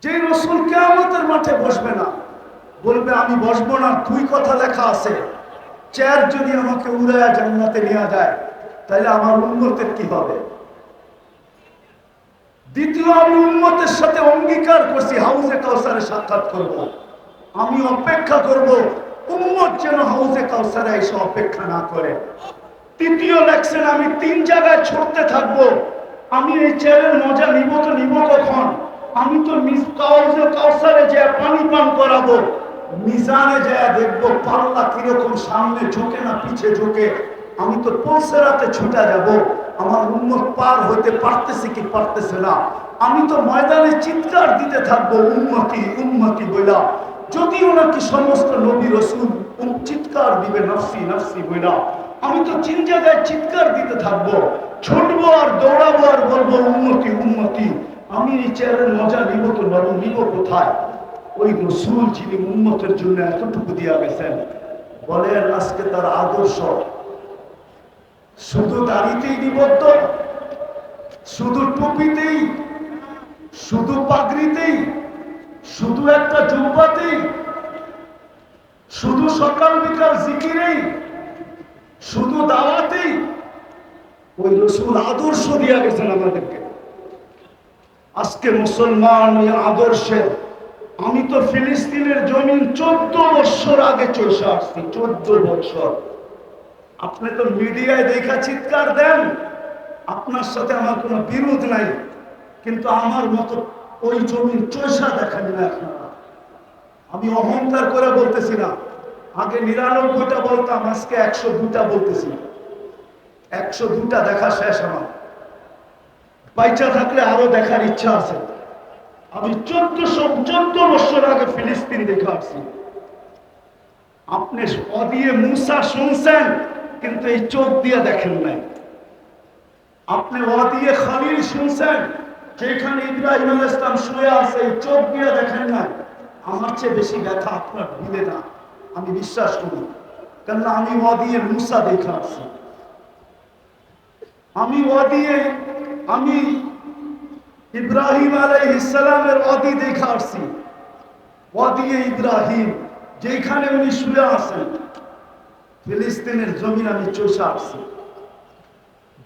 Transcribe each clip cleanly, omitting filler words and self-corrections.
যে রাসূল কিয়ামতের মাঠে বসবে না, বলবে আমি বসবো না, দুই কথা লেখা আছে, চেয়ার যদি আমাকে উড়ায়া জান্নাতে নিয়ে যায় তাহলে আমার উম্মতের কি হবে? দ্বিতীয়, আমি উম্মতের সাথে অঙ্গীকার করছি হাউজে কাউসারে সাক্ষাৎ করব। আমি অপেক্ষা করব উম্মত যেন হাউজে কাউসারে এসে অপেক্ষা না করে। তৃতীয় লেখছেন, আমি 3 জায়গায় ছুটতে থাকবো। আমি এই চেয়ারের মজা নিব তো নিব কখন? আমি তো হাউজে কাউসারে যে পানি পান করাবো, মিজানে যায় দেখবো পাল্লা কিরকম সামনে ঝুঁকে না পিছে ঝুঁকে। আমি তো পৌঁছাতে ছুটে যাব, আমার উম্মত পার হইতে পারতেছে কি পারতেছে না। আমি তো ময়দানে চিৎকার দিতে থাকবো উম্মতি উম্মতি বইলা, যদিও নাকি সমস্ত নবী রাসূল চিৎকার দিবে নফসি নফসি বইলা। আমি তো 3 জায়গায় চিৎকার দিতে থাকবো, ছুটবো আর দৌড়াবো আর বলবো উম্মতি উম্মতি। আমি এই চেয়ারের মজা নিব তো নিব কোথায়? ওই রাসূল যিনি উম্মতের জন্য এতটুকু দিয়া গেছেন, বলেন আজকে তার আদর্শ শুধু দাড়িতেই নিবদ্ধ, শুধু টুপিতেই, শুধু পাগড়িতেই, শুধু একটা জুব্বাতেই, শুধু সকাল বিকাল জিকিরেই, শুধু দাওয়াতেই? ওই রাসূল আদর্শ দিয়া গেছেন আমাদেরকে। আজকে মুসলমান ওই আদর্শের, আমি তো ফিলিস্তিনের জমিন 14 বছর আগে চলে আসছি, 14 বছর। আপনি তো মিডিয়ায় দেখা চিৎকার দেন, আপনার সাথে আমার কোনো বিরোধ নাই, কিন্তু আমার মতো ওই জমিন চৈষা দেখেন না আপনারা। আমি অহংকার করে বলতেছি না, আগে 99টা বলতাম, আজকে 102টা বলতেছি। 102টা দেখা শেষ আমার, বাইচা থাকলে আরো দেখার ইচ্ছা আছে। আমি 14 বছর আগে ফিলিস্তিন দেখে আসছি। আপনি অদিয়ে মুসা শুনছেন, কিন্তু এই চোখ দিয়ে দেখেন নাই। আপনি অদিয়ে খলিল শুনছেন, যেখানে ইব্রাহিম আলাইহিস সালাম শুয়ে আছে, এই চোখ দিয়ে দেখেন নাই। আমার চেয়ে বেশি ব্যথা আপনার দিলে না, আমি বিশ্বাস করি, কেননা আমি অদিয়ে মুসা দেখে আসছি। আমি ইব্রাহিম আলাইহিস সালামের ওয়াদি দেখা আসছি। ওয়াদিয়ে ইব্রাহিম, যেখানে উনি শুয়ে আছেন, ফিলিস্তিনের জমিন আমি চষে আসছি।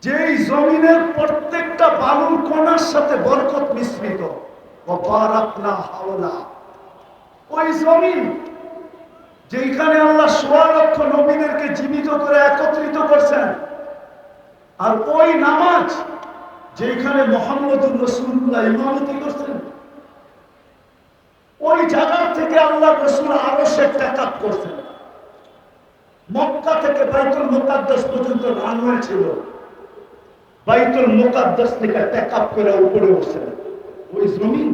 যেই জমিনের প্রত্যেকটা বালুর কণার সাথে বরকত মিশ্রিত, ওয়াবারাকনা হাওলা। ওই জমিন যেখানে আল্লাহ ১৬ লক্ষ নবীদেরকে জীবিত করে একত্রিত করছেন, আর ওই নামাজ যেখানে মুহাম্মদুর রাসূলুল্লাহ ইমামতি করছেন, ওই জায়গা থেকে আল্লাহ রাসূল আরশে তাকাত করছেন। মক্কা থেকে বাইতুল মুকাদ্দাস পর্যন্ত রানওয়ে ছিল, বাইতুল মুকাদ্দাস থেকে তাকাত করে উপরে উঠছেন। ওই জমিন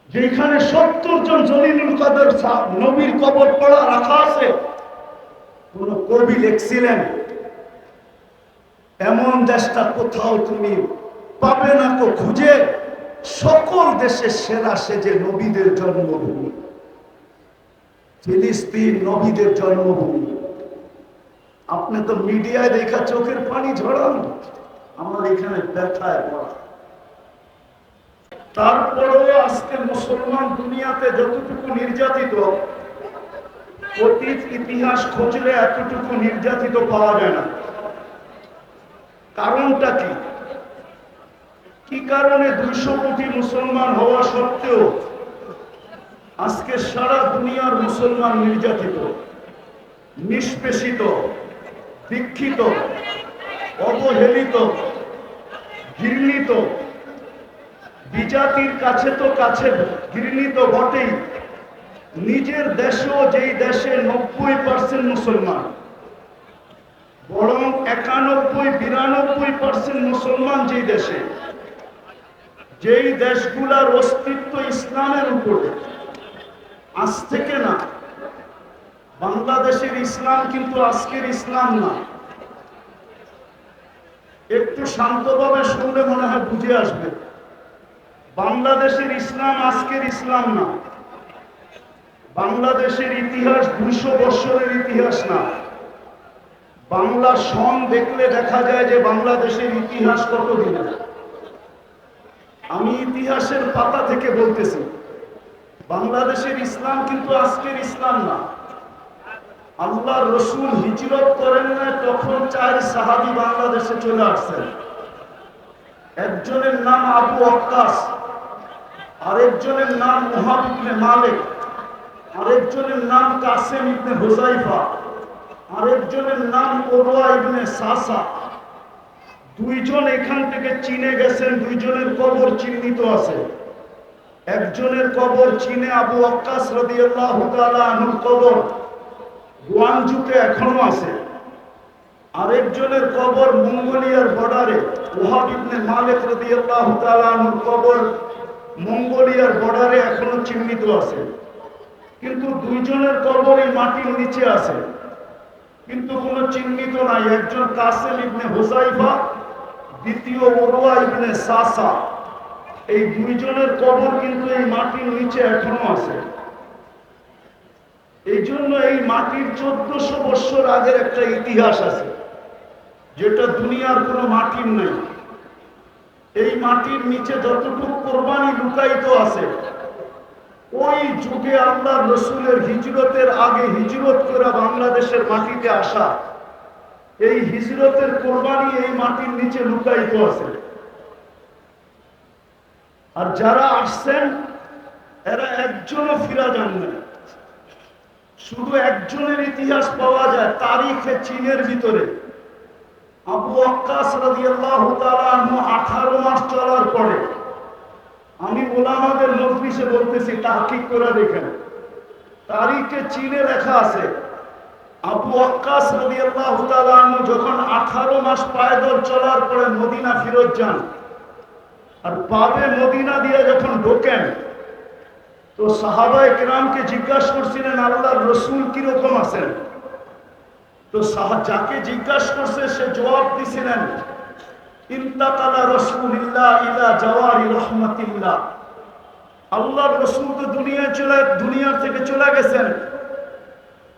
যেখানে ৭০ জন জলিলুল কদর নবীর কবর পড়া রাখা আছে। কোন কবি লিখছিলেন, এমন দেশটা কোথাও তুমি পাবে না তো খুঁজে, সকল দেশের সেরা সেজে নবীদের জন্মভূমি। ফিলিস্তিন নবীদের জন্মভূমি। আপনি তো মিডিয়ায় দেখা চোখের পানি ঝরান, আমার এখানে ব্যথায় পড়া। তারপরেও আজকে মুসলমান দুনিয়াতে যতটুকু নির্যাতিত, অতীত ইতিহাস খুঁজলে এতটুকু নির্যাতিত পাওয়া যায় না। কারণটা কি? কি কারণে 200 কোটি মুসলমান হওয়া সত্ত্বেও আজকে সারা দুনিয়ার মুসলমান নির্যাতিত, নিষ্পেষিত, দীক্ষিত, অবহেলিত, ঘৃণিত? বিজাতির কাছে তো কাছে ঘৃণিত বটেই, নিজের দেশেও যেই দেশে 90% মুসলমান, বরং 91-92% মুসলমান যেই দেশে, যেই দেশগুলার অস্তিত্ব ইসলামের উপরে, আজ থেকে না। বাংলাদেশের ইসলাম কিন্তু আজকের ইসলাম না। একটু শান্তভাবে শুনলে মনে হয় বুঝে আসবে। বাংলাদেশের ইসলাম আজকের ইসলাম না। বাংলাদেশের ইতিহাস 200 বছরের ইতিহাস না। বাংলা সন দেখলে দেখা যায় যে বাংলাদেশের ইতিহাস কতদিনের। আমি ইতিহাসের পাতা থেকে বলতেছি, বাংলাদেশের ইসলাম কিন্তু আজকের ইসলাম না। আল্লাহর রসুল হিজরত করেন না, তখন 4 সাহাবী বাংলাদেশে চলে আসছেন। একজনের নাম আবু ওয়াক্কাস, আরেকজনের নাম মুহাব ইবনে মালিক, আরেকজনের নাম কাসেম ইবনে হুযাইফা, আরেকজনের নাম উরওয়া ইবনে সাসা। দুইজন এখান থেকে চীনে গেছেন, দুইজনের কবর চিহ্নিত আছে। একজনের কবর চীনে আবু ওয়াক্কাস রাদিয়াল্লাহু তাআলা আনহুর কবর গুয়াংজুতে এখনো আছে। আরেকজনের কবর মঙ্গোলিয়ার বর্ডারে, ওহাব ইবনে মালিক রাদিয়াল্লাহু তাআলা আনহুর কবর মঙ্গোলিয়ার বর্ডারে এখনো চিহ্নিত আছে। কিন্তু দুইজনের কবর এই মাটির নিচে আছে, কিন্তু কোনো চিহ্নিত নাই। একজন কাসেম ইবনে হুযাইফা, দ্বিতীয় উরওয়া ইবনে সাসা। এই দুইজনের কবর কিন্তু এই মাটির নিচে এখনো আছে। এই জন্য এই মাটির 1400 বছর আগের একটা ইতিহাস আছে, যেটা দুনিয়ার কোনো মাটির নেই। এই মাটির নিচে যতটুকু কোরবানি লুকায়িত আছে, ওই যুগে আল্লাহর রসুলের হিজরতের আগে হিজরত করে বাংলাদেশের মাটিতে আসা এই হিজরতের কোরবানি এই মাটির নিচে লুকায়িত আছে। আর যারা আসছেন এরা একজনও ফিরা যান না। শুধু একজনের ইতিহাস পাওয়া যায় তারিখে চীনের ভিতরে। আবু ওয়াক্কাস রাদিয়াল্লাহু তাআলা আনহু 18 মাস চলার পরে, আমি উলামাদের মজলিসে বলতেছি, তাহকিক করে দেখেন, তারিখে চীনে লেখা আছে আবু ওয়াক্কাস রাদিয়াল্লাহু তাআলা আনহু যখন 18 মাস পায়দল চলার পরে মদিনা ফিরত যান, আর পাবে মদিনা দিয়ে যখন ঢোকেন, তো সাহাবায়ে কেরামকে জিজ্ঞাসা করছিলেন আল্লাহর রাসূল কিরকম আছেন। তো যাকে জিজ্ঞাসা করছে সে জবাব দিছিলেন, ইন্তাকালা রাসূলুল্লাহ ইলা জাওয়ারি রাহমাতিল্লাহ। আল্লাহর রাসূল তো দুনিয়ার থেকে চলে গেছেন।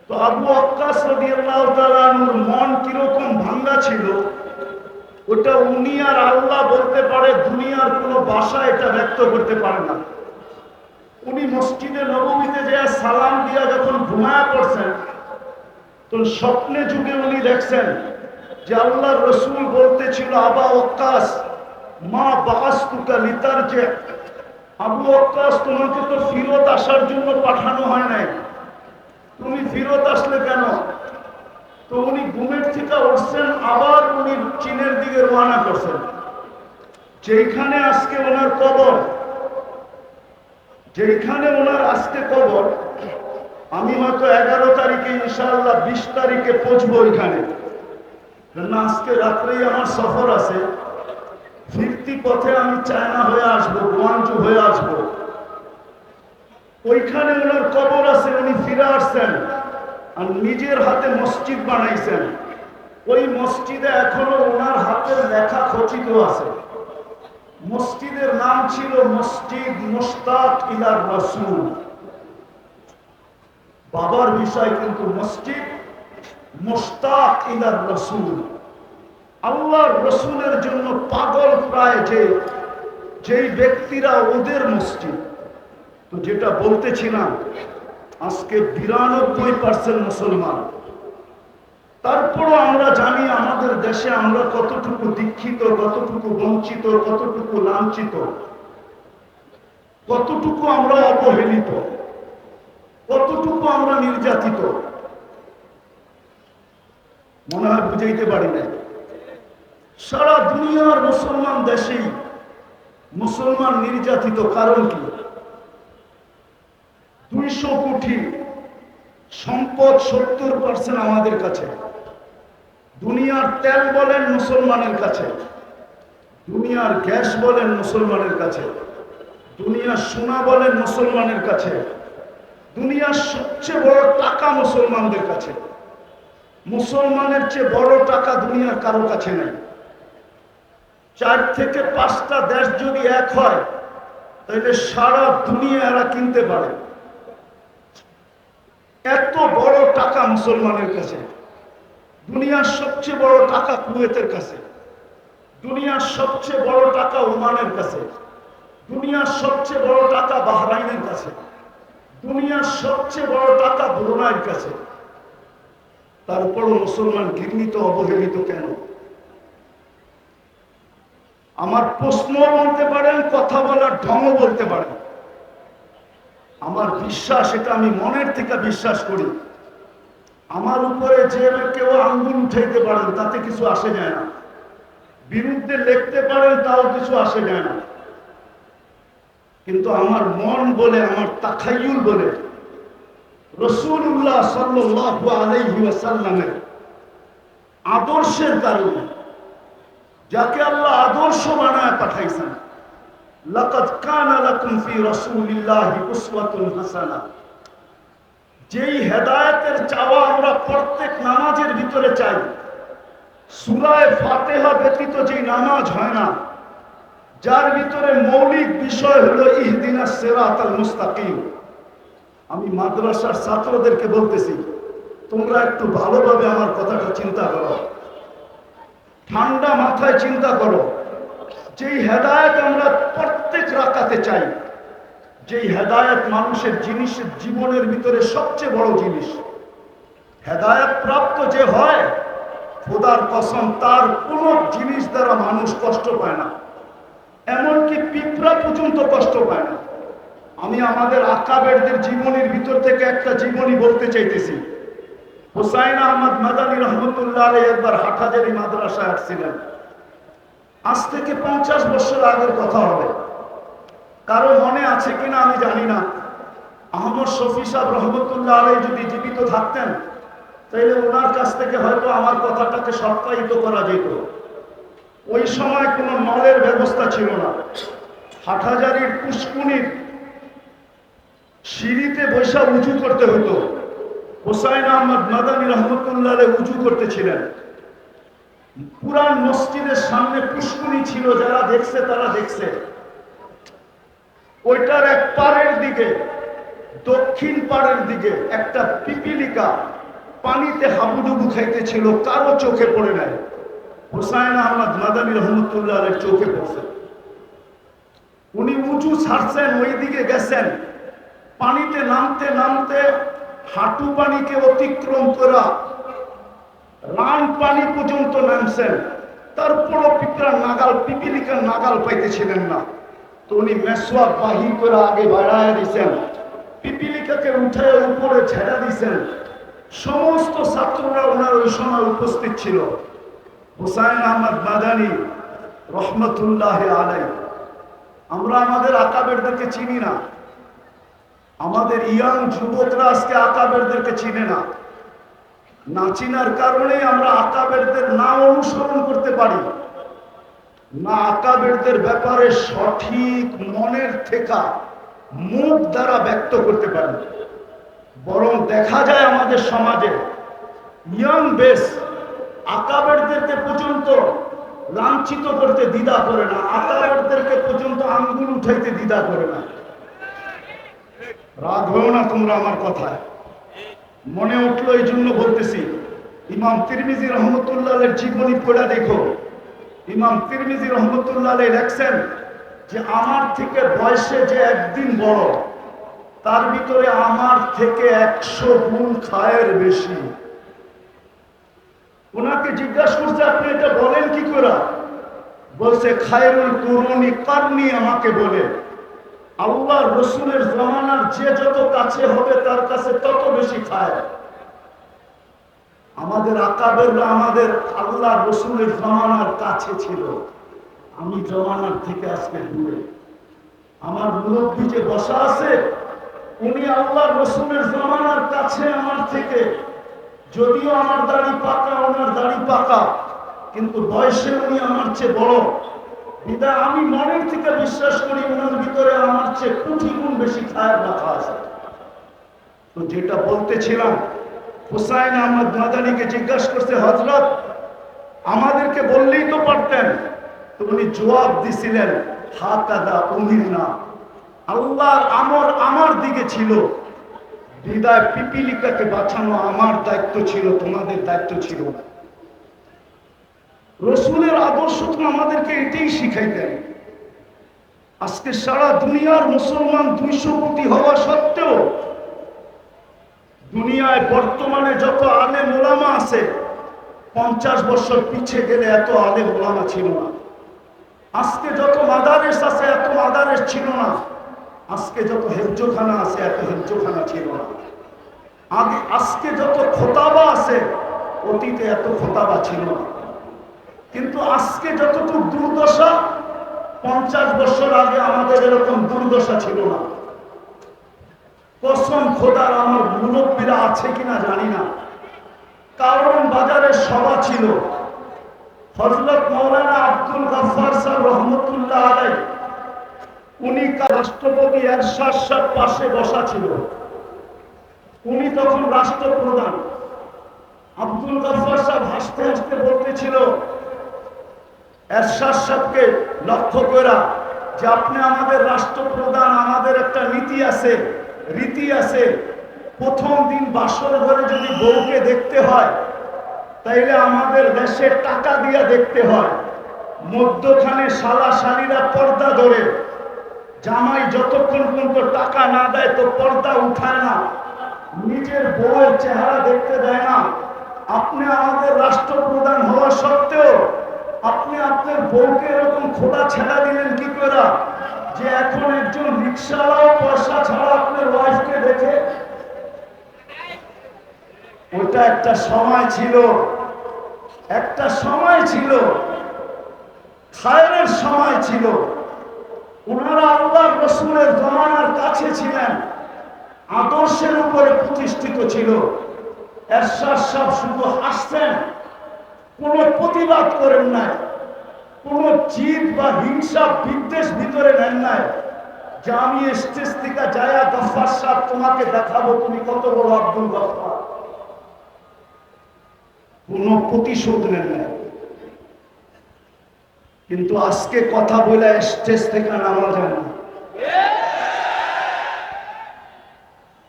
তো আবু ওয়াক্কাস রাদিয়াল্লাহু তাআলা আনহুর মন কিরকম ভাঙ্গা ছিল, ওটা উনি আর আল্লাহ বলতে পারে, দুনিয়ার কোনো ভাষা এটা ব্যক্ত করতে পারে না। উনি মসজিদে নববীতে যেয়ে সালাম দিয়া যখন ঘুমায়া পড়ছেন, তো স্বপ্নে যুগে উনি দেখছেন যে আল্লাহর রাসূল বলতেছিল, আবু ওয়াক্কাস মা বাআসতুকা লিতারজি। আবু ওয়াক্কাস, তোমাকে তো ফিরত আসার জন্য পাঠানো হয় নাই, তুমি ফিরত আসলে কেন? তো উনি ঘুমের থেকে উঠছেন, আবার উনি চীনের দিকে রওনা করছেন, যেখানে আজকে ওনার কবর। যেখানে ওনার আজকে কবর, আমি হয়তো 11 তারিখে ইনশাআল্লাহ 20 তারিখে পৌঁছবো ওইখানে। না, আজকে রাত্রেই আমার সফর আছে, ফিরতি পথে আমি চায়না হয়ে আসবো, গুয়াংজু হয়ে আসবো। ওইখানে ওনার কবর আছে, উনি ফিরে আসছেন আর নিজের হাতে মসজিদ বানাইছেন। ওই মসজিদে এখনো ওনার হাতের লেখা খচিত আছে। মসজিদের নাম ছিল মসজিদ মুশতাক ইলার রাসূল। বাবার বিষয় কিন্তু মসজিদ মুশতাক ইলার রাসূল। আল্লাহর রসুলের জন্য পাগল প্রায় যেই ব্যক্তিরা, ওদের মসজিদ। তো যেটা বলতেছিলাম, আজকে 92% মুসলমান। তারপরও আমরা জানি আমাদের দেশে আমরা কতটুকু দীক্ষিত, কতটুকু বঞ্চিত, কতটুকু লাঞ্ছিত, কতটুকু আমরা অবহেলিত, কতটুকু আমরা নির্যাতিত। মনে হয় বুঝাইতে পারি না। সারা দুনিয়ার মুসলমান দেশেই মুসলমান নির্যাতিত। কারণ কি? 200 কোটি সম্পদ 70% আমাদের কাছে। দুনিয়ার তেল বলেন মুসলমানের কাছে, দুনিয়ার গ্যাস বলেন মুসলমানের কাছে, দুনিয়ার সোনা বলেন মুসলমানের কাছে, দুনিয়ার সবচেয়ে বড় টাকা মুসলমানদের কাছে। মুসলমানের চেয়ে বড় টাকা দুনিয়ার কারো কাছে নেই। 4 থেকে 5টা দেশ যদি এক হয়, তাহলে সারা দুনিয়া এরা কিনতে পারে। এত বড় টাকা মুসলমানের কাছে। দুনিয়ার সবচেয়ে বড় টাকা কুয়েতের কাছে, দুনিয়ার সবচেয়ে বড় টাকা ওমানের কাছে, দুনিয়ার সবচেয়ে বড় টাকা বাহরাইনের কাছে, দুনিয়ার সবচেয়ে বড় টাকা ব্রুনাইয়ের কাছে। তারপরও মুসলমান ঘৃণিত অবহেলিত কেন? আমার প্রশ্ন বলতে পারেন, কথা বলার ঢংও বলতে পারেন। আমার বিশ্বাস, এটা আমি মনের থেকে বিশ্বাস করি, আমার উপরে যে কেউ আঙ্গুল উঠাইতে পারেন তাতে কিছু আসে যায় না, বিরুদ্ধে লিখতে পারেন তাও কিছু আসে যায় না। কিন্তু আমার মন বলে, আমার তাখাইয়ুল বলে, রাসূলুল্লাহ সাল্লাল্লাহু আলাইহি ওয়াসাল্লামের আদর্শের কারণে, যাকে আল্লাহ আদর্শ বানায় পাঠাইছেন, লাকাদ কানা লাকুম ফি রাসূলিল্লাহি উসওয়াতুন হাসানাহ, যেই হেদায়েতের চাওয়া আমরা প্রত্যেক নামাজের ভিতরে চাই, সূরা ফাতিহা ব্যতীত যেই নামাজ হয় না, যার ভিতরে মৌলিক বিষয় হলো ইহদিনাস সিরাতাল মুস্তাকিম। আমি মাদ্রাসার ছাত্রদেরকে বলতেছি, তোমরা একটু ভালোভাবে আমার কথাটা চিন্তা করো, ঠান্ডা মাথায় চিন্তা করো। যেই হেদায়েত আমরা প্রত্যেক রাকাতে চাই, যেই হেদায়েত মানুষের জিনিসের জীবনের ভিতরে সবচেয়ে বড় জিনিস, হেদায়েত প্রাপ্ত যে হয়, খোদার কসম তার কোনো জিনিস দ্বারা মানুষ কষ্ট পায় না, এমনকি পিঁপড়া পর্যন্ত কষ্ট পায় না। আমি আমাদের আকাবেরদের জীবনীর ভিতর থেকে একটা জীবনী বলতে চাইতেছি। হুসাইন আহমদ মাদানী রহমতুল্লাহ আলাইহি একবার হাটহাজারী মাদ্রাসায় আসছিলেন। আজ থেকে 50 বছর আগের কথা হবে, কারো মনে আছে কিনা আমি জানি না। আহমদ শফি সাহেব রহমতুল্লাহ আলাইহি যদি জীবিত থাকতেন, তাইলে ওনার কাছ থেকে হয়তো আমার কথাটাকে সত্যায়িত করা যেত। ওই সময় কোনো নলের ব্যবস্থা ছিল না, হাটহাজারীর পুষ্কুনির সিঁড়িতে বৈশা উঁচু করতে হতো। হুসাইন আহমদ মাদানী রহমতুল্লাহ আলাইহি উঁচু করতেছিলেন। পুরান মসজিদের সামনে পুষ্কুনি ছিল, যারা দেখছে তারা দেখছে। ওইটার এক পাড়ের দিকে, দক্ষিণ পাড়ের দিকে একটা পিপিলিকা পানিতে হাবুডুবু খাইতেছিল, কারো চোখে পড়ে নাই। হুসাইন আহমদ মাদানী রহমতুল্লাহ আলাইহির চোখে পড়ছে। উনি উঁচু ছাড়ছেন, ওই দিকে গেছেন, পানিতে নামতে নামতে হাঁটু পানিকে অতিক্রম করা রান পানি পর্যন্ত নামছেন। তারপরও পিপিলিকার নাগাল পাইতেছিলেন না। তো উনি মেসওয়াক বাহির করে আগে বাড়ায় দিয়েছেন, পিপিলিকাকে উঠে উপরে ছেড়ে দিয়েছেন। সমস্ত ছাত্ররা ওনার ওই সময় উপস্থিত ছিল। হুসাইন আহমদ মাদানী রহমতুল্লাহ আলাইহি, আমরা আমাদের আকাবেরদেরকে চিনি না, আমাদের ইয়াং যুবকরা আজকে আকাবেরদেরকে চিনে না। না চিনার কারণেই আমরা আকাবেরদের না অনুসরণ করতে পারি না, আকাবেরদের ব্যাপারে সঠিক মনের থেকে মুখ দ্বারা ব্যক্ত করতে পারি। বরং দেখা যায় আমাদের সমাজে ইয়াং বেস আকাবেরদেরকে পর্যন্ত লাঞ্ছিত করতে দ্বিধা করে না, আকাবেরদেরকে পর্যন্ত আঙ্গুল উঠাইতে দ্বিধা করে না। রাগ হও না তোমরা আমার কথায়, মনে উঠলো এই জন্য বলতেছি। ইমাম তিরমিজি রহমতুল্লাহ আলাইহির জীবনী পড়া দেখো। ইমাম তিরমিজি রহমতুল্লাহ আলাইহি লেখছেন যে আমার থেকে বয়সে যে একদিন বড়, তার ভিতরে আমার থেকে 100 গুণ খায়ের বেশি। ওনাকে জিজ্ঞাসা করছে, আপনি এটা বলেন কি করে? বলছে, খায়রুল কুরুনি কারনি, আমাকে বলে আল্লাহর রসুলের জামানার যে যত কাছে হবে তার কাছে তত বেশি খায়। আমাদের আকাবেররা আমাদের আল্লাহর রসুলের জামানার কাছে ছিল, আমি জামানার থেকে আজকে দূরে। আমার মুরব্বী যে বসা আছে, উনি আল্লাহর রসুলের জামানার কাছে আমার থেকে, যদিও আমার দাড়ি পাকা, ওনার দাড়ি পাকা, কিন্তু বয়সে উনি আমার চেয়ে বড়। বিদায় আমি মনের থেকে বিশ্বাস করি ওনার ভিতরে আমার চেয়ে কোটি গুণ বেশি খায়ের রাখা আছে। তো যেটা বলতেছিলাম, হুসাইন আহমদ মাদানীকে জিজ্ঞাসা করছে, হযরত আমাদেরকে বললেই তো পারতেন। তো উনি জবাব দিছিলেন, হাকাদা উমিরনা, আল্লাহর আমর আমার দিকে ছিল, বিদায় পিপিলিকাকে বাঁচানো আমার দায়িত্ব ছিল, তোমাদের দায়িত্ব ছিল না। রসুলের আদর্শ তো আমাদেরকে এটাই শিখাইতেন। আজকে সারা দুনিয়ার মুসলমান 200 কোটি হওয়া সত্ত্বেও দুনিয়ায় বর্তমানে যত আলেম ওলামা আছে 50 বছর পিছিয়ে গেলে এত আলেম ওলামা ছিল না। আজকে যত মাদারেস আছে এত মাদারেস ছিল না। আজকে যত হেফজোখানা আছে এত হেফজোখানা ছিল না। আজকে যত খোতাবা আছে অতীতে এত খোতাবা ছিল না। কিন্তু আজকে যতটুকু দুর্দশা 50 বছর আগে আমাদের এরকম দুর্দশা ছিল না। কসম খোদার, আমার মুরব্বীরা আছে কিনা জানি না, কারণ বাজারে সভা ছিল। হযরত মাওলানা আব্দুল গফফার সাহেব রহমতুল্লাহ আলাইহি উনি রাষ্ট্রপতি এরশাদ সাহেব পাশে বসা ছিল। উনি তখন রাষ্ট্রপ্রধান। আব্দুল গফফার সাহেব হাসতে হাসতে বলতেছিল এরশাদ সাহেবকে লক্ষ্য করে যে আপনি আমাদের রাষ্ট্রপ্রধান, আমাদের একটা নীতি আছে, রীতি আছে। প্রথম দিন বাসর ঘরে যদি বউকে দেখতে হয় তাইলে আমাদের দেশে টাকা দিয়ে দেখতে হয়। মধ্যখানে শালা শালীরা পর্দা ধরে, জামাই যতক্ষণ পর্যন্ত টাকা না দেয় তো পর্দা উঠায় না, নিজের বউয়ের চেহারা দেখতে দেয় না। আপনি আমাদের রাষ্ট্রপ্রধান হওয়া সত্ত্বেও আপনি আপনার বউকে এরকম খোলা ছেড়া দিলেন কি করে যে এখন একজন রিক্সাওয়ালাও পয়সা ছাড়া আপনার ওয়াইফকে দেখে? ওটা একটা সময় ছিল, একটা সময় ছিল, খায়রের সময় ছিল। ওনারা আল্লাহর রাসূলের জামানার কাছে ছিলেন, আদর্শের উপরে প্রতিষ্ঠিত ছিল। এরশাদ সাহেব শুধু হাসছেন, কোনো প্রতিবাদ করেন নাই, কোনো জিদ বা হিংসা বিদ্বেষ ভিতরে নেন নাই যে আমি স্টেজ থেকে যায়া গফফার সাহেব তোমাকে দেখাবো তুমি কত বড় আব্দুল গফফার। কোনো প্রতিশোধ নেন নাই। কিন্তু আজকে কথা বলে স্টেজ থেকে নামা যায় না,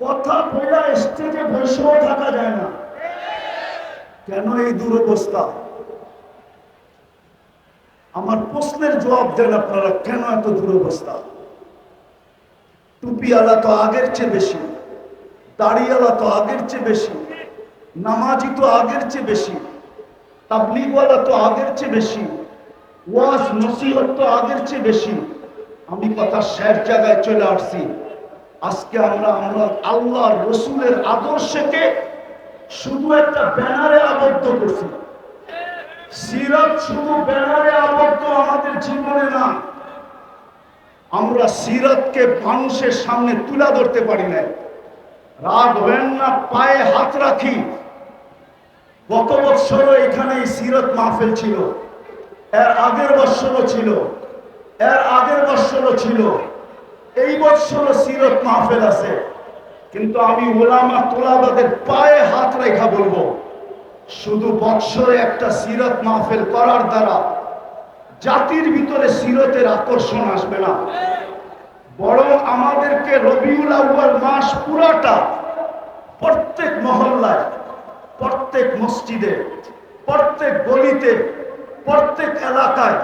কথা বলে স্টেজে বসেও থাকা যায় না। কেন এই দুরবস্থা? আমার প্রশ্নের জবাব দেন আপনারা, কেন এত দুরবস্থা? টুপিওয়ালা তো আগের চেয়ে বেশি, দাড়িওয়ালা তো আগের চেয়ে বেশি, নামাজি তো আগের চেয়ে বেশি, তাবলীগওয়ালা তো আগের চেয়ে বেশি, ওয়াজ নসিহত তো আগের চেয়ে বেশি। আমি কথা শেষ জায়গায় চলে আসছি। আজকে আমরা আল্লাহর রাসূলের আদর্শকে শুধু একটা ব্যানারে আবদ্ধ করছি। সিরাত শুধু ব্যানারে আবদ্ধ আমাদের জীবনে না। আমরা সিরাতকে মানুষের সামনে তুলে ধরতে পারি না। রাগ হবেন না, পায়ে হাত রাখি। গত বছরও এখানে সিরাত মাহফিল ছিল, এর আগের বছরও ছিল, এর আগের বছরও ছিল, এই বছরও সিরাত মাহফিল আছে। কিন্তু আমি উলামা তোলাবাদের পায়ে হাত রেখা বলবো, শুধু বৎসরে একটা সিরাত মাহফিল করার দ্বারা জাতির ভিতরে সিরাতের আকর্ষণ আসবে না, বরং আমাদেরকে রবিউল আউয়াল মাস পুরাটা প্রত্যেক মহল্লায়, প্রত্যেক মসজিদে, প্রত্যেক গলিতে, প্রত্যেক এলাকায়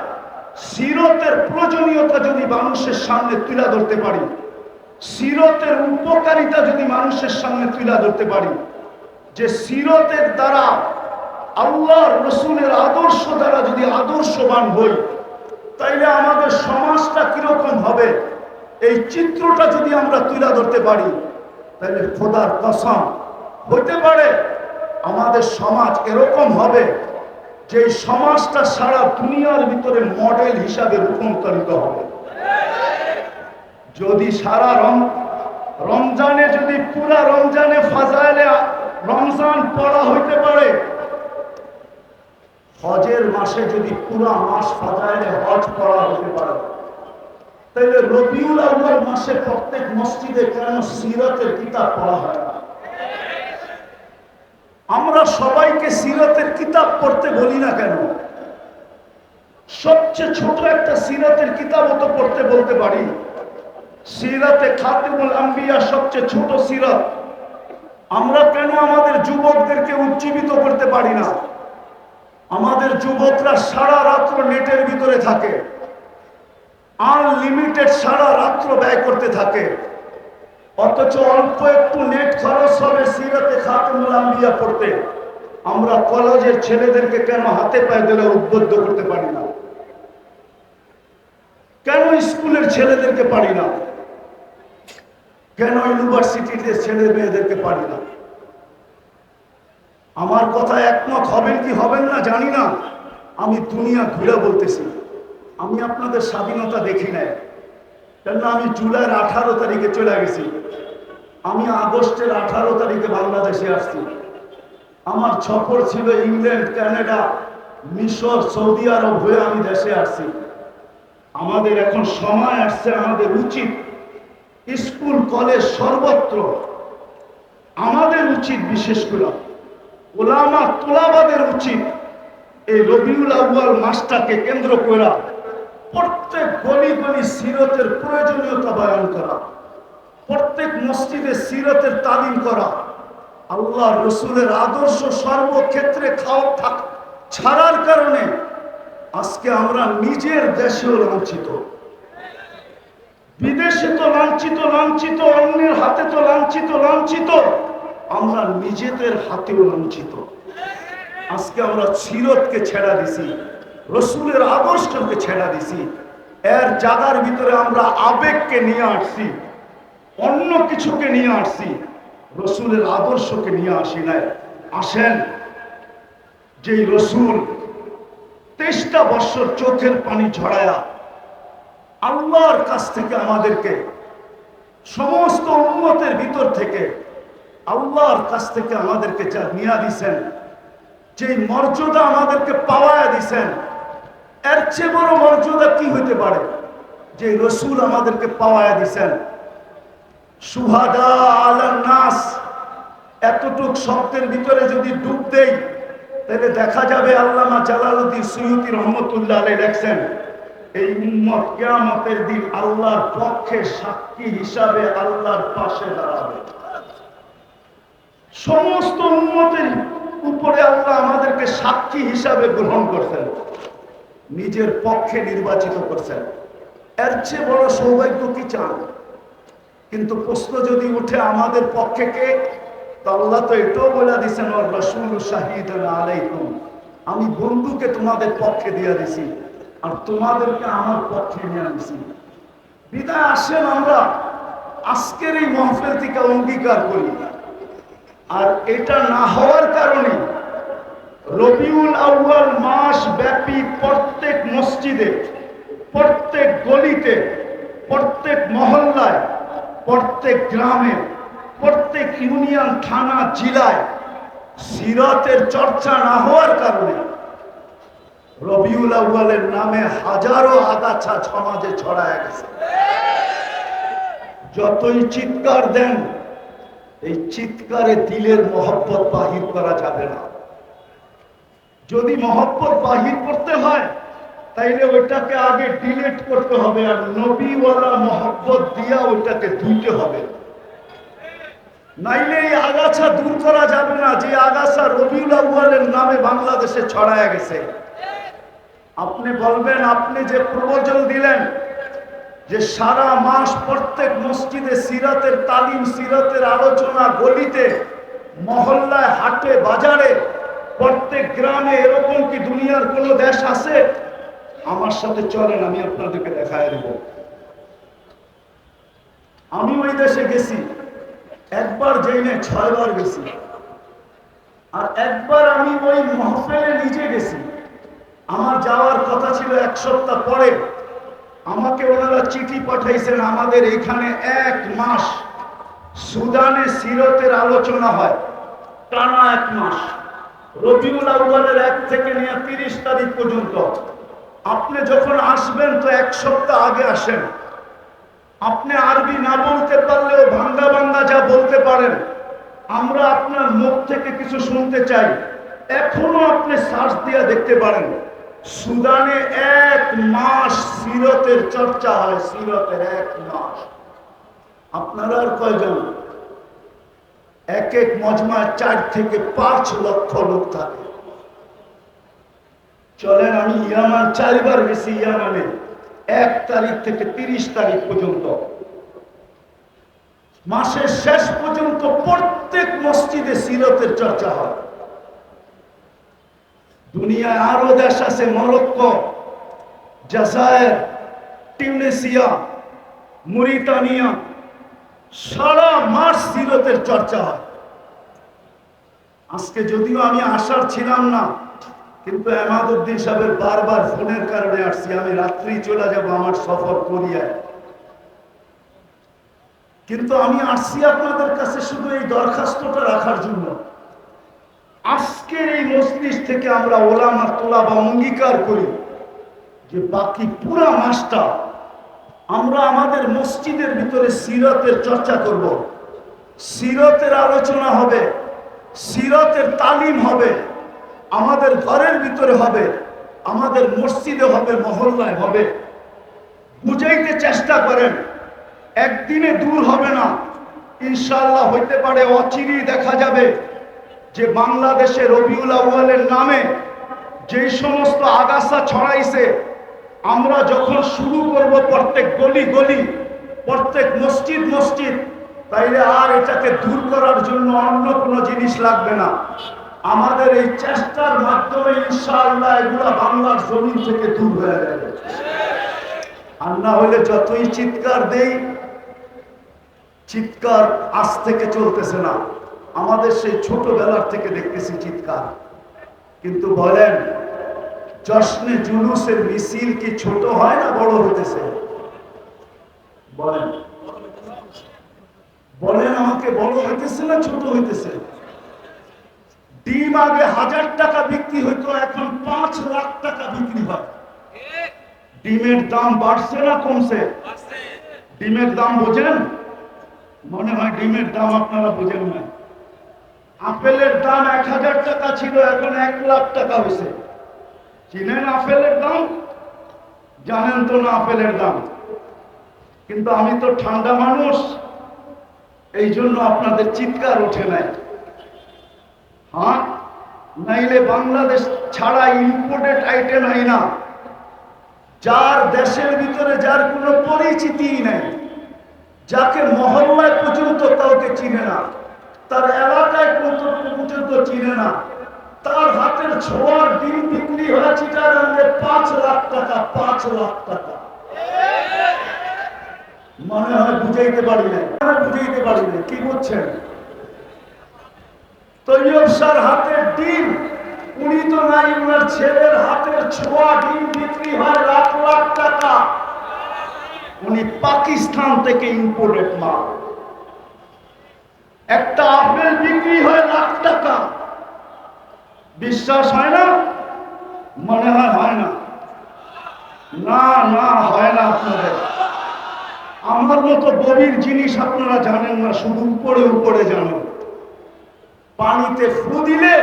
সিরাতের প্রয়োজনীয়তা যদি মানুষের সামনে তুলে ধরতে পারি, সিরাতের উপকারিতা যদি মানুষের সামনে তুলে ধরতে পারি, যে সিরাতের দ্বারা আল্লাহর রাসূলের আদর্শ দ্বারা যদি আদর্শবান হই তাইলে আমাদের সমাজটা কিরকম হবে, এই চিত্রটা যদি আমরা তুলে ধরতে পারি তাহলে খোদার কসম হতে পারে আমাদের সমাজ এরকম হবে যে সমাজটা সারা দুনিয়ার ভিতরে মডেল হিসাবে রূপান্তরিত হবে। যদি সারা রমজানে যদি পুরা রমজানে ফাজাইলে রমজান পড়া হইতে পারে, হজের মাসে যদি পুরা মাস ফাজাইলে হজ পড়া হইতে পারে, তাহলে রবিউল আউয়াল মাসে প্রত্যেক মসজিদে কেন সিরাতের কিতাব পড়া হয় না? আমরা সবাইকে সিরাতের কিতাব পড়তে বলি না কেন? সবচেয়ে ছোট একটা সিরাতের কিতাবও তো পড়তে বলতে পারি। সিরাতে খাতিমুল আম্বিয়া সবচেয়ে ছোট সিরাত। আমরা কেন আমাদের যুবকদেরকে উজ্জীবিত করতে পারি না? আমাদের যুবকরা সারা রাত্র নেটের ভিতরে থাকে। আনলিমিটেড সারা রাত্র ব্যয় করতে থাকে, অথচ অল্প একটু নেট খরচ হবে সিরাতে খাতুনুল আম্বিয়া পড়তে। আমরা কলেজের ছেলেদেরকে কেন হাতে পায়ে ধরে উদ্বুদ্ধ করতে পারি না? কেন স্কুলের ছেলেদেরকে পারি না? কেন ইউনিভার্সিটিতে ছেলে মেয়েদেরকে পারি না? আমার কথা একমত হবেন কি হবেন না জানি না, আমি দুনিয়া ঘুরে বলতেছি। আমি আপনাদের স্বাধীনতা দেখি নাই, কেননা আমি জুলাইয়ের 18 তারিখে চলে গেছি। আমি আগস্টের 18 তারিখে বাংলাদেশে আসছি। আমার সফর ছিল ইংল্যান্ড, কানাডা, মিশর, সৌদি আরব হয়ে আমি দেশে আসছি। আমাদের এখন সময় আসছে, আমাদের উচিত স্কুল কলেজ সর্বত্র আমাদের উচিত, বিশেষ করে ওলামা তোলাবাদের উচিত এই রবিউল আউয়াল মাসটাকে কেন্দ্র করে প্রত্যেক গলি গলি সিরতের প্রয়োজনীয়তা বয়ান করা, প্রত্যেক মসজিদে সিরতের তালিম করা, আল্লাহ রসুলের আদর্শ সর্বক্ষেত্রে ছাড়ার কারণে আজকে আমরা নিজের দেশেও লাঞ্ছিত, বিদেশে তো লাঞ্ছিত, অন্যের হাতে তো লাঞ্ছিত, আমরা নিজেদের হাতেও লাঞ্ছিত। আজকে আমরা সিরতকে ছেড়া দিছি, রসুলের আদর্শকে ছেড়া দিছি, এর জায়গার ভিতরে আমরা আবেগকে নিয়ে আসছি, অন্য কিছুকে নিয়ে আসছি, রসুলের আদর্শকে নিয়ে আসি নাই। আসেন, যেই রসুল 23টা বছর চোখের পানি ঝরায়া আল্লাহর কাছ থেকে আমাদেরকে, সমস্ত উম্মতের ভিতর থেকে আল্লাহর কাছ থেকে আমাদেরকে যা নিয়ে দিছেন, যে মর্যাদা আমাদেরকে পাওয়ায়া দিছেন, এর চেয়ে বড় মর্যাদা কি হইতে পারে? যে রসুল আমাদেরকে পাওয়ায়া দিছেন। সুহাদা আলান নাস, এতটুক শব্দের ভিতরে যদি ডুব দেই তাহলে দেখা যাবে আল্লামা জালালউদ্দিন সুয়ুতী রহমতুল্লাহ আলাইহি লেখছেন, এই উম্মত কিয়ামতের দিন আল্লাহর পক্ষে সাক্ষী হিসাবে আল্লাহর পাশে দাঁড়াবে। সমস্ত উম্মতের উপরে আল্লাহ আমাদেরকে সাক্ষী হিসাবে গ্রহণ করছেন, নিজের পক্ষে নির্বাচিত করছেন। এর চেয়ে বড় সৌভাগ্য কি চান? কিন্তু প্রশ্ন যদি উঠে আমাদের পক্ষে কে, তো আল্লাহ তো এটাও বলে দিচ্ছেন, ওর রাসূলু শাহীদুন আলাইকুম, আমি বন্ধুকে তোমাদের পক্ষে দিয়ে দিছি আর তোমাদেরকে আমার পক্ষে নিয়ে আনছি। বিদায় আসেন আমরা আজকের এই মাহফিল থেকে অঙ্গীকার করি। আর এটা না হওয়ার কারণে রবিউল আউয়াল মাস ব্যাপী প্রত্যেক মসজিদে, প্রত্যেক গলিতে, প্রত্যেক মহল্লায়, প্রত্যেক গ্রামে, প্রত্যেক ইউনিয়ন, থানা, জেলায় সিরাতের চর্চা না হওয়ার কারণে রবিউল আউয়ালের নামে হাজারো আগাছা সমাজে ছড়ায় গেছে। যতই চিৎকার দেন, এই চিৎকারে দিলের মহব্বত বাহির করা যাবে না। যদি মহব্বত বাহির করতে হয় তাইলে ওইটাকে আগে ডিলিট করতে হবে, আর নবীওয়ালা মহব্বত দিয়া ওইটাকে ধুইতে হবে, নাইলে এই আগাছা দূর করা যাবে না, যে আগাছা রবিউল আউয়ালের নামে বাংলাদেশে ছড়ায় গেছে। আপনি বলবেন, আপনি যে প্রবচন দিলেন যে সারা মাস প্রত্যেক মসজিদে সিরাতের তালিম, সিরাতের আলোচনা, গলিতে, মহল্লায়, হাটে, বাজারে, প্রত্যেক গ্রামে, এরকম কি দুনিয়ার কোন দেশ আছে? আমার সাথে চলেন, আমি আপনাদেরকে দেখায় দেব। আমি ওই দেশে গেছি, একবার যাই না, 6 বার গেছি। আর একবার আমি ওই মাহফিলে নিজে গেছি। আমার যাওয়ার কথা ছিল 1 সপ্তাহ পরে। আমাকে ওনারা চিঠি পাঠাইছেন, আমাদের এখানে 1 মাস সুদানে সিরতের আলোচনা হয়, টানা 1 মাস, রবিউল আউয়ালের 1 থেকে নিয়ে 30 তারিখ পর্যন্ত। আপনি যখন আসবেন তো 1 সপ্তাহ আগে আসেন। আপনি আরবি না বলতে পারলেও ভাঙ্গা ভাঙ্গা যা বলতে পারেন, আমরা আপনার মুখ থেকে কিছু শুনতে চাই। এখনো আপনি সার্চ দিয়ে দেখতে পারেন, সুদানে 1 মাস সিরতের চর্চা হয়, সিরতের 1 মাস। আপনারা আর কয়জন? এক এক মজমায় 4 থেকে 5 লক্ষ লোক থাকে। চলেন, আমি ইয়ামান 4 বার গেছি। ইয়ামানে 1 তারিখ থেকে 30 তারিখ পর্যন্ত, মাসের শেষ পর্যন্ত প্রত্যেক মসজিদে সিরতের চর্চা হয়। দুনিয়ায় আরো দেশ আছে, মরক্কো, জাজায়ের, টিউনিসিয়া, মরিতানিয়া, সারা মাস সিরতের চর্চা হয়। আজকে যদিও আমি আসার ছিলাম না, কিন্তু এমাদউদ্দিন সাহেবের বারবার ফোনের কারণে আসছি। আমি রাত্রি চলে যাব আমার সফর কোরিয়ায়, কিন্তু আমি আসছি আপনাদের কাছে শুধু এই দরখাস্তটা রাখার জন্য। আজকের এই মজলিস থেকে আমরা ওলামা তোলাবা অঙ্গীকার করি যে বাকি পুরা মাসটা আমরা আমাদের মসজিদের ভিতরে সিরতের চর্চা করব, সিরতের আলোচনা হবে, সিরতের তালিম হবে, আমাদের ঘরের ভিতরে হবে, আমাদের মসজিদে হবে, মহল্লায় হবে। বুঝাইতে চেষ্টা করেন, একদিনে দূর হবে না, ইনশাআল্লাহ হইতে পারে অচিরেই দেখা যাবে যে বাংলাদেশে রবিউল আউয়ালের নামে যেই সমস্ত আগাছা ছড়াইছে, আমরা যখন শুরু করব প্রত্যেক গলি গলি, প্রত্যেক মসজিদ মসজিদ, তাইলে আর এটাকে দূর করার জন্য অন্য কোনো জিনিস লাগবে না। আমাদের এই চেষ্টার মাধ্যমে ইনশাআল্লাহ এগুলা বাংলার জমিন থেকে দূর হয়ে যাবে। আর না হলে যতই চিৎকার দেই, চিৎকার আজ থেকে চলতেছে না, আমাদের সেই ছোটবেলার থেকে দেখতেছি চিৎকার। কিন্তু বলেন, জশ্নে জুলুসের মিছিল কি ছোট হয় না বড় হইতেছে? বলেন বলেন আমাকে, বড় হইতেছে না ছোট হইতেছে? ডিম আগে 1000 টাকা বিক্রি হইতো, এখন 5 লাখ টাকা বিক্রি হয়। ডিমের দাম বাড়ছে না কমছে? ডিমের দাম বোঝেন? মনে হয় ডিমের দাম আপনারা বোঝেন না। আপেলের দাম 1000 টাকা ছিল, এখন 1 লাখ টাকা হয়েছে। চিনেন আপেলের দাম? জানেন তো না আপেলের দাম? কিন্তু আমি তো ঠান্ডা মানুষ, এই জন্য আপনাদের চিৎকার ওঠে নাই। হ্যাঁ, নাইলে বাংলাদেশ ছাড়া ইম্পোর্টেড আইটেম হয় না। যার দেশের ভিতরে যার কোনো পরিচিতিই নাই, যাকে মহল্লায় পর্যন্ত কাউকে চিনে না, তার এলাকায় পর্যন্ত চিনে না, তার হাতের ছোঁয়ার ডিম বিক্রি হয় চিটাগাঙ্গে 5 লাখ টাকা। 5 লাখ টাকা। মনে হয় বুঝাইতে পারি না, বুঝাইতে পারি না। কি বুঝছেন? তৈয়ব শাহর হাতের ডিম, উনি তো নাই, উনার ছেলের হাতের ছোঁয়া ডিম বিক্রি হয় লাখ লাখ টাকা। উনি পাকিস্তান থেকে ইম্পোর্টেড মাল। একটা আপেল বিক্রি হয় লাখ টাকা। বিশ্বাস হয় না? মনে হয় হয় না? না না, হয় না আপনাদের। আমার মতো গভীর জিনিস আপনারা জানেন না, শুধু উপরে উপরে জানেন। পানিতে ফু দিলে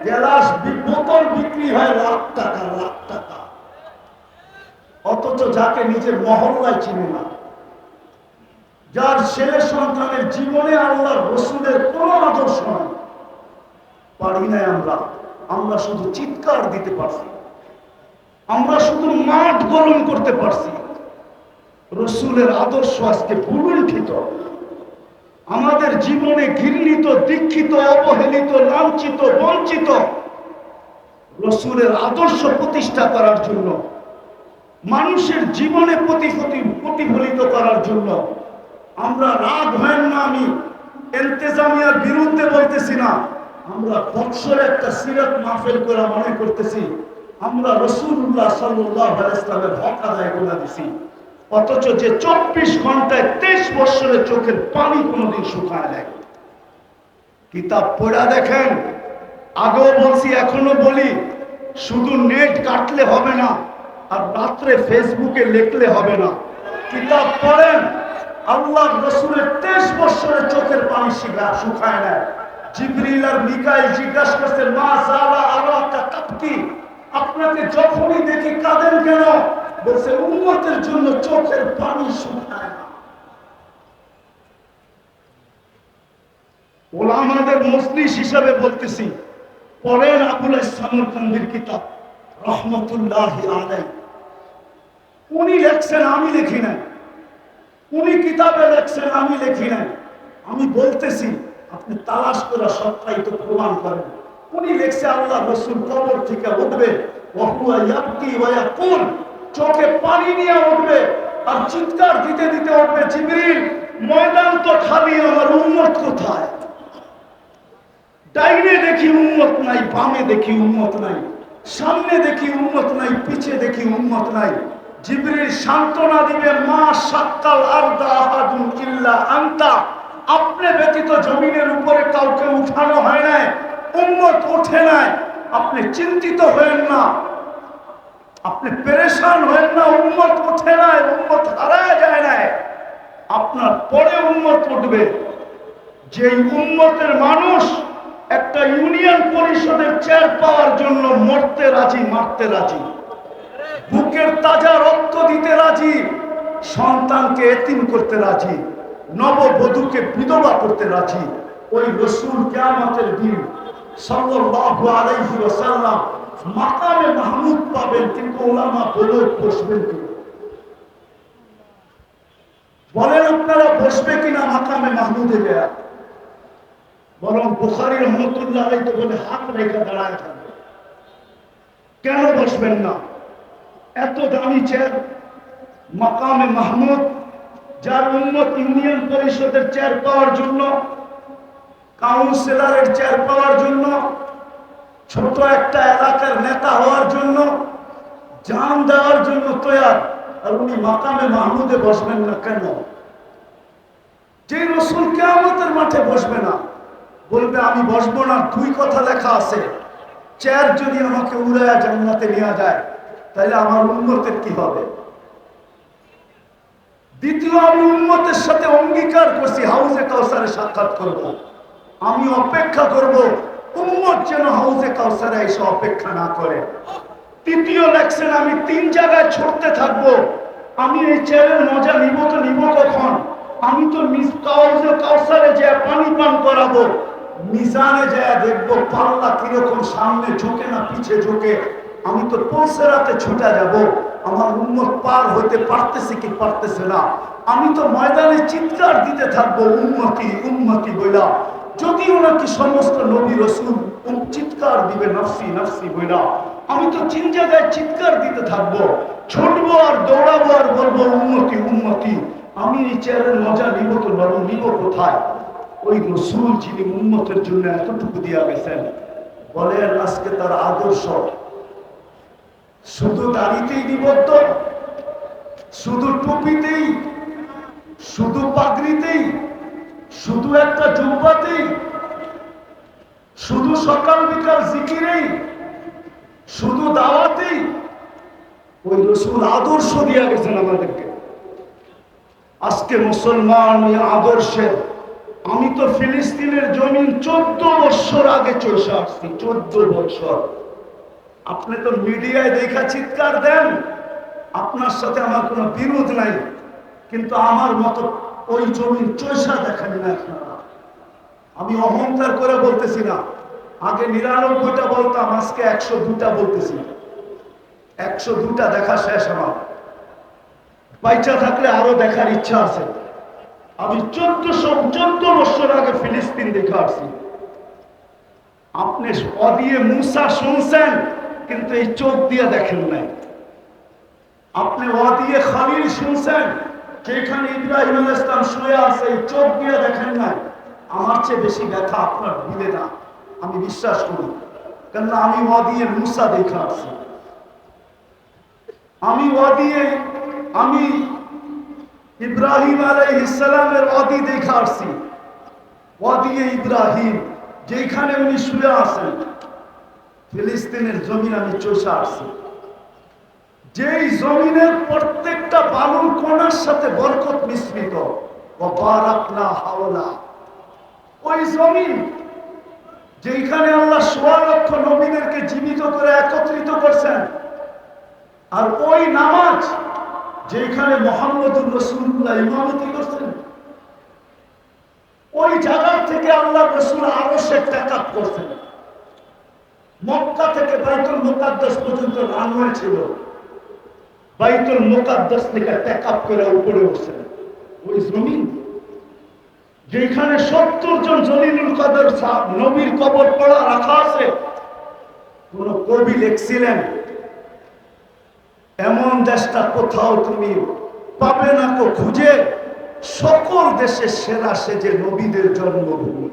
গ্লাস বোতল বিক্রি হয় লাখ টাকা, লাখ টাকা। অথচ যাকে নিজের মহল্লায় চিনে না, যার ছেলে সন্তানের জীবনে আল্লাহর রসুলের কোন আদর্শ নাই, পারি নাই আমরা। আমরা শুধু চিৎকার দিতে পারছি, আমরা শুধু মাঠ গরম করতে পারছি। রসুলের আদর্শ আজকে ভুলুণ্ঠিত। আমাদের জীবনে ঘৃণিত, দীক্ষিত, অবহেলিত, লাঞ্ছিত, বঞ্চিত। রসুলের আদর্শ প্রতিষ্ঠা করার জন্য, মানুষের জীবনে প্রতিফলিত করার জন্য আমরা, রাগ হয় না, আমি ইন্তেজামিয়ার বিরুদ্ধে বলতেছি না, আমরা বৎসরে একটা সিরাত মাহফিল করে মনে করতেছি আমরা রাসূলুল্লাহ সাল্লাল্লাহু আলাইহি ওয়াসাল্লামের হক আদায় করে দিছি। অথচ যে 24 ঘন্টায় 23 বছরের চোখের পানি কোনোদিন শুকায় নাই। কিতাব পড়া দেখেন। আগেও বলছি, এখনো বলি, শুধু নেট কাটলে হবে না, আর রাত্রে ফেসবুকে লিখলে হবে না। কিতাব পড়েন। আল্লাহ রসুলের 23 বছরের চোখের পানি শুকায় না। জিবরিল আর মিকাইল জিজ্ঞাসা করছে, মা জালা আলাকা তাবকি, আপনাকে যখনই দেখি কাঁদেন কেন? বলছে, উম্মতের জন্য চোখের পানি শুকায় না। ওলামাদের মজলিস হিসাবে বলতেছি, পড়েন আবুল সামরকান্দির কিতাব রহমতুল্লাহি আলাইহি। উনি লেখছেন, আমি লিখি নাই। উনি কিতাবে লেখছেন, আমি লিখি নাই। আমি বলতেছি, আপনি তালাশ করে সত্যায়িত প্রমাণ করেন। উনি লেখছে আল্লাহ রসুল কবর থেকে উঠবে, চোখে পানি নিয়ে উঠবে আর চিৎকার দিতে দিতে উঠবে, জিবরিল ময়দান তো খালি, আমার উম্মত কোথায়? ডাইনে দেখি উম্মত নাই, বামে দেখি উম্মত নাই, সামনে দেখি উম্মত নাই, পিছে দেখি উম্মত নাই। জিবরিল সান্ত্বনা দিবে, মা সাক্কাল আরদা আহাদুন ইল্লা আনতা, আপনি ব্যতীত জমিনের উপরে কাউকে উঠানো হয় নাই, উম্মত ওঠে নাই। আপনি চিন্তিত হয়েন না, আপনি পেরেশান হয়েন না, উম্মত ওঠে নাই, উম্মত হারায় যায় নাই। আপনার পরে উম্মত উঠবে, যেই উম্মতের মানুষ একটা ইউনিয়ন পরিষদের চেয়ার পাওয়ার জন্য মরতে রাজি, মারতে রাজি, বুকের তাজা রক্ত দিতে রাজি, সন্তানকে এতিম করতে রাজি, নববধূকে বিধবা করতে রাজি, ওই রাসূল কিয়ামতের দিন সাল্লাল্লাহু আলাইহি ওয়াসাল্লাম মাকামে মাহমুদ পাবেন। কিন্তু উলামা বলে বসবেন কি? বলেন আপনারা বসবে কিনা মাকামে মাহমুদে গিয়া? বরং বুখারী রহমাতুল্লাহ আলাইহি তো বলে হাত রেখে দাঁড়ায় থাকবে। কেন বসবেন না? এত দামি চেয়ার, মাকামে মাহমুদ, যার উম্মত ইউনিয়ন পরিষদের চেয়ার পাওয়ার জন্য, কাউন্সিলরের চেয়ার পাওয়ার জন্য, ছোট একটা এলাকার নেতা হওয়ার জন্য, জান দেওয়ার জন্য তৈয়ার, আর উনি মাকামে মাহমুদে বসবেন না কেন? যে রাসূল কিয়ামতের মাঠে বসবে না, বলবে আমি বসবো না, দুই কথা লেখা আছে, চেয়ার যদি আমাকে উড়াইয়া জান্নাতে নেওয়া যায় তাহলে আমার উম্মতের কি হবে? দ্বিতীয়, আমি উম্মতের সাথে অঙ্গীকার করছি হাউজে কাউসারে সাক্ষাৎ করব, আমি অপেক্ষা করব উম্মত যেন হাউজে কাউসারে এসে অপেক্ষা না করে। তৃতীয় লেখছেন, আমি 3 জায়গায় ছড়তে থাকবো, আমি এই চেয়ারের মজা নিব তো নিব কখন? আমি তো হাউজে কাউসারে যে পানি পান করাবো, মিজানে যায় দেখবো পাল্লা কিরকম সামনে ঝুঁকে না পিছে ঝুঁকে, আমি তো পৌঁছে রাতে ছুটে যাব, আমার উম্মত পার হইতে পারতেছে কি পারতেছে না। আমি তো ময়দানে চিৎকার দিতে থাকবো উম্মতি উম্মতি বইলা, যদিও নাকি সমস্ত নবী রাসূল চিৎকার দিবে নফসি নফসি বইলা, আমি তো 3 জায়গায় চিৎকার দিতে থাকবো, ছুটবো আর দৌড়াবো আর বলবো উম্মতি উম্মতি। আমি এই চেয়ারের মজা নিব তো নিব কোথায়? ওই রাসূল যিনি উম্মতের জন্য এতটুকু দিয়া গেছেন, বলেন আজকে তার আদর্শ শুধু দাড়িতেই নিবদ্ধ, শুধু টুপিতেই, শুধু পাগড়িতেই, শুধু একটা জুব্বাতেই, শুধু সকাল বিকাল জিকিরেই, শুধু দাওয়াতেই? ওই রাসূল আদর্শ দিয়া গেছেন আমাদেরকে। আজকে মুসলমান ওই আদর্শে, আমি তো ফিলিস্তিনের জমিন 14 বছর আগে চলে আসছি, 14 বছর। আপনি তো মিডিয়ায় দেখা চিৎকার দেন, আপনার সাথে আমার কোনো বিরোধ নাই, কিন্তু আমার মতো ওই জমিন চৈষা দেখেন না আপনারা। আমি অহংকার করে বলতেছি না, আগে 99টা বলতাম, আজকে 102টা বলতেছি। 102টা দেখা শেষ আমার, বাইচা থাকলে আরো দেখার ইচ্ছা আছে। আমি 14 বছর আগে ফিলিস্তিন দেখে আসছি। আপনি অদিয়ে মুসা শুনছেন, কিন্তু এই চোখ দিয়ে দেখেন নাই। আপনি অদিয়ে খালিল শুনছেন, যেখানে ইব্রাহিম আলাইহিস সালাম শুয়ে আছে, এই চোখ দিয়ে দেখেন নাই। আমার চেয়ে বেশি ব্যথা আপনার দিলে না, আমি বিশ্বাস করি, কেননা আমি অদিয়ে মুসা দেখে আসছি। আমি ইব্রাহিম আলাইহিস সালামের ওয়াদি দেখে আসছি। ওয়াদিয়ে ইব্রাহিম, যেখানে উনি শুয়ে আছেন, ফিলিস্তিনের জমিন আমি চষে আসছি। যেই জমিনের প্রত্যেকটা বালুর কোণার সাথে বরকত মিশ্রিত, ও বারাকনা হাওলা, ওই জমিন যেখানে আল্লাহ ১৬ লক্ষ নবীদেরকে জীবিত করে একত্রিত করছেন, আর ওই নামাজ যেখানে মুহাম্মদুর রাসূলুল্লাহ ইমামতি করছেন, ওই জায়গা থেকে আল্লাহ রাসূল আরশে তাকাত করছেন। মক্কা থেকে বাইতুল মুকাদ্দাস পর্যন্ত রানওয়ে ছিল, বাইতুল মুকাদ্দাস থেকে টেকআপ করে উপরে উঠছেন। ওই জমিন যেখানে 70 জন জলিলুল কদর সাহেব নবীর কবর পড়া রাখা আছে, কোন কবি লিখছিলেন এমন দেশটা কোথাও তুমি পাবে না কো খুঁজে, সকল দেশের সেরা সেজে নবীদের জন্মভূমি।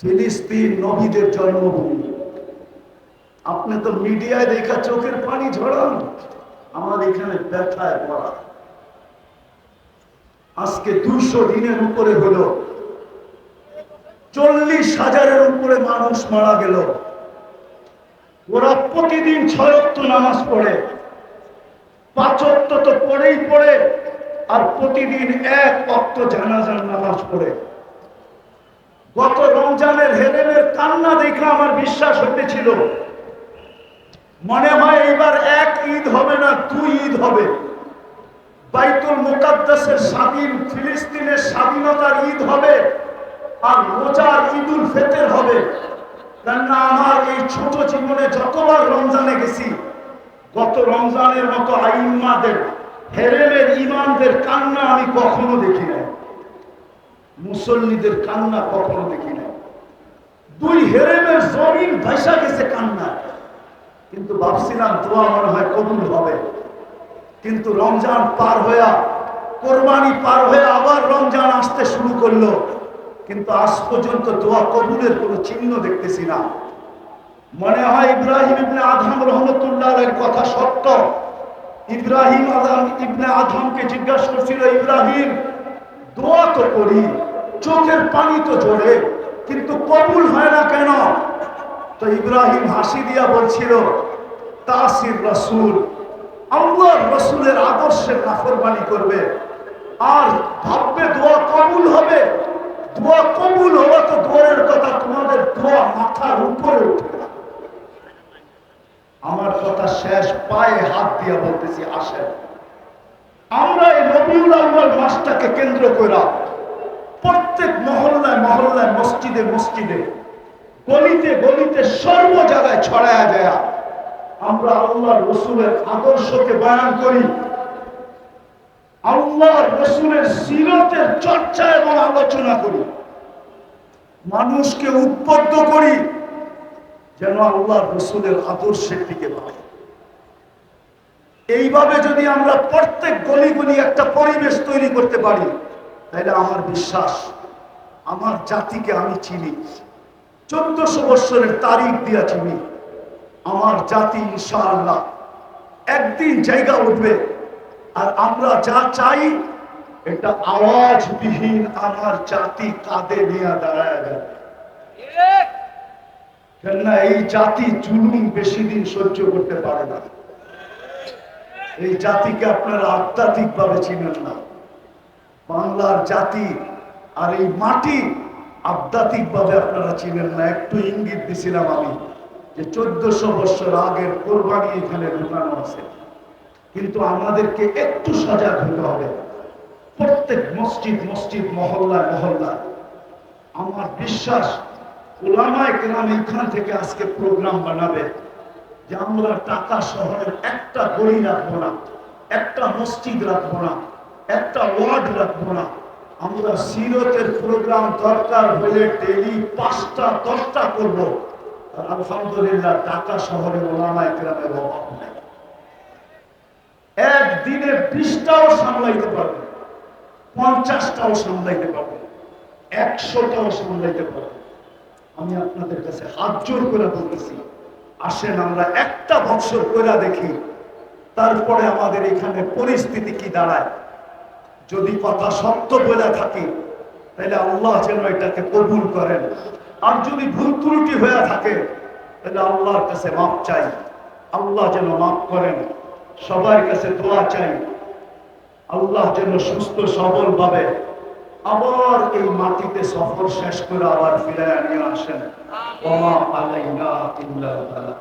ফিলিস্তিন নবীদের জন্মভূমি। আপনি তো মিডিয়ায় দেখা চোখের পানি ঝরান, আমার এখানে ব্যথায় পড়া। আজকে 200 দিনের উপরে হলো, 40,000-এর উপরে মানুষ মারা গেল। ওরা প্রতিদিন 6 ওয়াক্ত নামাজ পড়ে, 5 ওয়াক্ত তো পড়েই পড়ে, আর প্রতিদিন 1 ওয়াক্ত জানাজার নামাজ পড়ে। গত রমজানের হেরেমের কান্না দেখে আমার বিশ্বাস হতেছিল মনে হয় এবার 1 ঈদ হবে না, 2 ঈদ হবে। বাইতুল মুকাদ্দাসের স্বাধীন, ফিলিস্তিনের স্বাধীনতার ঈদ হবে, আর রোজার ঈদুল ফিতর হবে। কেননা আমার এই ছোট জীবনে যতবার রমজানে গেছি, গত রমজানের মতো আইম্মাদের, হেরেমের ইমামদের কান্না আমি কখনো দেখি নাই, মুসল্লিদের কান্না কখনো দেখি নাই। 2 হেরেমের জমিন ভাইসা গেছে কান্না। কিন্তু ভাবছিলাম দোয়া মনে হয় কবুল হবে। কিন্তু রমজান পার হইয়া, কোরবানি পার হয়ে আবার রমজান আসতে শুরু করলো, কিন্তু আজ পর্যন্ত দোয়া কবুলের কোনো চিহ্ন দেখতেছি না। মনে হয় ইব্রাহিম ইবনে আদম রহমতুল্লাহ আলাইহির কথা সত্য। ইব্রাহিম ইবনে আদমকে জিজ্ঞাসা করছিল, ইব্রাহিম দোয়া তো করি, চোখের পানি তো ঝরে, কিন্তু কবুল হয় না কেন? তো ইব্রাহিম হাসি দিয়া বলছিল, তাসির রাসূল, আল্লাহর রাসূলের আদর্শের নাফরমানি করবে আর ভাববে দোয়া কবুল হবে। দোয়া কবুল হওয়া তো দোয়ার কথা, তোমাদের দোয়া মাথার উপরে উঠে। আমার কথা শেষ, পায়ে হাত দিয়া বলতেছি, আসেন আমরা এই রবিউল আউয়াল মাসটাকে কেন্দ্র করে প্রত্যেক মহল্লায় মহল্লায়, মসজিদে মসজিদে, গলিতে গলিতে, সর্ব জায়গায় ছড়ায়া যায় আমরা আল্লাহর রাসূলের আদর্শকে বয়ান করি, আল্লাহর রাসূলের সিরাতের চর্চা এবং আলোচনা করি, মানুষকে উদ্বুদ্ধ করি যেন আল্লাহর রাসূলের আদর্শের দিকে বাড়ে। এইভাবে যদি আমরা প্রত্যেক গলি গলি একটা পরিবেশ তৈরি করতে পারি, তাহলে আমার বিশ্বাস আমার জাতিকে আমি চিনি, 1400 বছরের তারিখ দিয়া চিনি। আমার জাতি ইনশাআল্লাহ একদিন জায়গা উঠবে, আর আমরা যা চাই এটা আওয়াজবিহীন আমার জাতি কাঁধে নিয়ে দাঁড়ায় যাবে। কেননা এই জাতি জুলুম বেশি দিন সহ্য করতে পারে না। এই জাতিকে আপনারা আধ্যাত্মিক ভাবে চিনেন না। বাংলার জাতি আর এই মাটি আধ্যাত্মিক ভাবে আপনারা চিনেন না। একটু ইঙ্গিত দিছিলাম আমি যে 1400 বছর আগের কোরবানি এখানে ঢুকানো আছে, কিন্তু আমাদেরকে একটু সজাগ হতে হবে। প্রত্যেক মসজিদ মসজিদ, মহল্লায় মহল্লায় আমার বিশ্বাস উলামায়ে কেরাম এখান থেকে আজকে প্রোগ্রাম বানাবে যে আমরা ঢাকা শহরের একটা গলি রাখবো না, একটা মসজিদ রাখবো না, একটা ওয়ার্ড রাখবো না। আমরা সিরতের প্রোগ্রাম দরকার হলে ডেইলি 5টা 10টা করবো। আর আলহামদুলিল্লাহ ঢাকা শহরে উলামায়ে কেরামের অভাব নাই। একদিনে 20টাও সামলাইতে পারবে, 50টাও সামলাইতে পারবে, 100টাও সামলাইতে পারবে। আমি আপনাদের কাছে হাত জোর করে বলতেছি, আসেন আমরা একটা বছর করে দেখি, তারপরে আমাদের এখানে পরিস্থিতি কি দাঁড়ায়। যদি কথা সত্য বলে থাকি তাহলে আল্লাহ যেন এটাকে কবুল করেন, আর যদি ভুল ত্রুটি হয়ে থাকে তাহলে আল্লাহর কাছে মাপ চাই, আল্লাহ যেন মাপ করেন। সবার কাছে দোয়া চাই, আল্লাহ যেন সুস্থ সবল ভাবে আবার এই মাটিতে সফর শেষ করে আবার ফিরে নিয়ে আসেন। ওয়া মা আলাইনা ইল্লাল বালাগ।